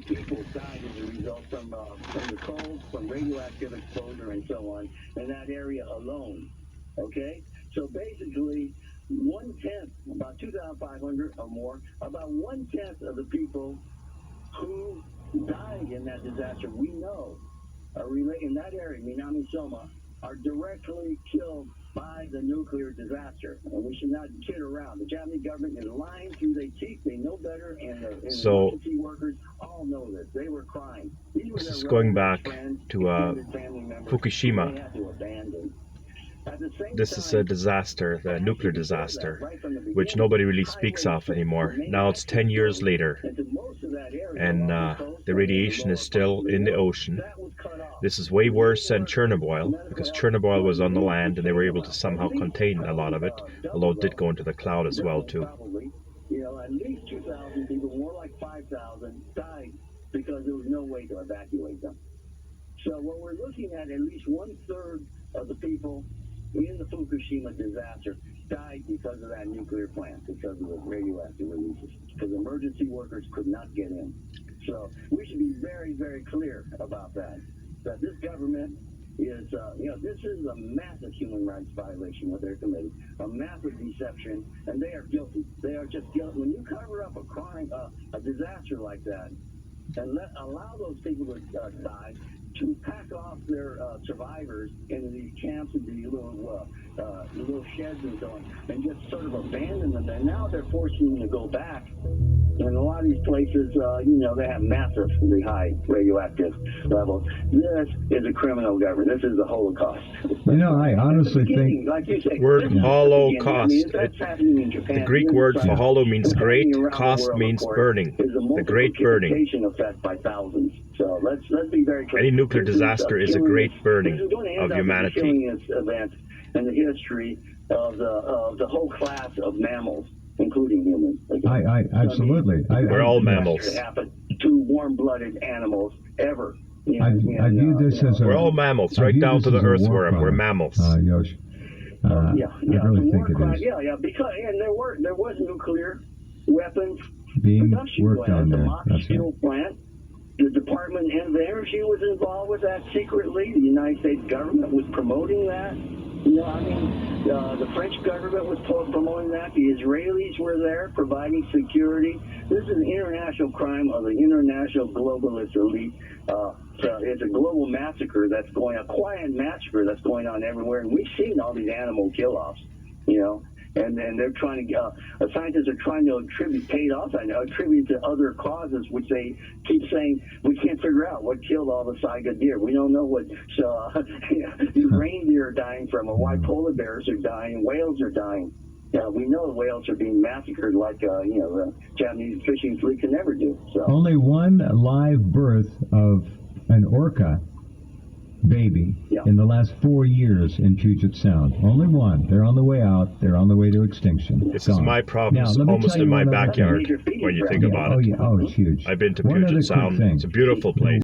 2,000 people died as a result from the cold, from radioactive exposure, and so on in that area alone. Okay, so basically, 1/10, about 2,500 or more, about 1/10 of the people who died in that disaster, we know, are in that area, Minami Soma, are directly killed by the nuclear disaster. And we should not kid around. The Japanese government is lying through their teeth. They know better, and the emergency workers all know this. They were crying. This is going back to Fukushima. This is a disaster, the nuclear disaster, which nobody really speaks of anymore. Now it's 10 years later, and the radiation is still in the ocean. This is way worse than Chernobyl, because Chernobyl was on the land and they were able to somehow contain a lot of it, although it did go into the cloud as well too. You know, at least 2,000 people, more like 5,000, died because there was no way to evacuate them. So what we're looking at least 1/3 of the people in the Fukushima disaster died because of that nuclear plant, because of the radioactive releases, because emergency workers could not get in. So we should be very, very clear about that. That this government is, this is a massive human rights violation what they're committing, a massive deception, and they are guilty. They are just guilty. When you cover up a crime, a disaster like that, and allow those people to die, to pack off their survivors into these camps and these little sheds and so on, and just sort of abandon them. And now they're forcing them to go back. And a lot of these places, they have massively high radioactive levels. This is a criminal government. This is the Holocaust. I honestly think... Like you say, word Holocaust. The Greek word for hollow means great, cost means burning. The great burning. Effect by thousands. So let's be very clear. Any nuclear disaster is a great burning of humanity. Event in the history of the whole class of mammals, including humans. I absolutely. We're all mammals. It happened to warm-blooded animals ever. I view this as we're all mammals, right down to the earthworm. We're mammals. Yosh. I really think it is. Yeah, because there was nuclear weapons being production worked plant, on the there. Mock Steel plant. The Department of Energy was involved with that secretly. The United States government was promoting that. The French government was promoting that. The Israelis were there providing security. This is an international crime of the international globalist elite. It's a global massacre that's a quiet massacre that's going on everywhere. And we've seen all these animal kill-offs, And they're trying to, scientists are trying to attribute to other causes, which they keep saying, we can't figure out what killed all the saiga deer. We don't know what reindeer are dying from, or why polar bears are dying, whales are dying. We know the whales are being massacred like, the Japanese fishing fleet can never do. So. Only one live birth of an orca baby in the last 4 years in Puget Sound. Only one. They're on the way out. They're on the way to extinction. This is my problems almost in my backyard when you think about it. Oh, it's huge. I've been to Puget Sound. It's a beautiful place.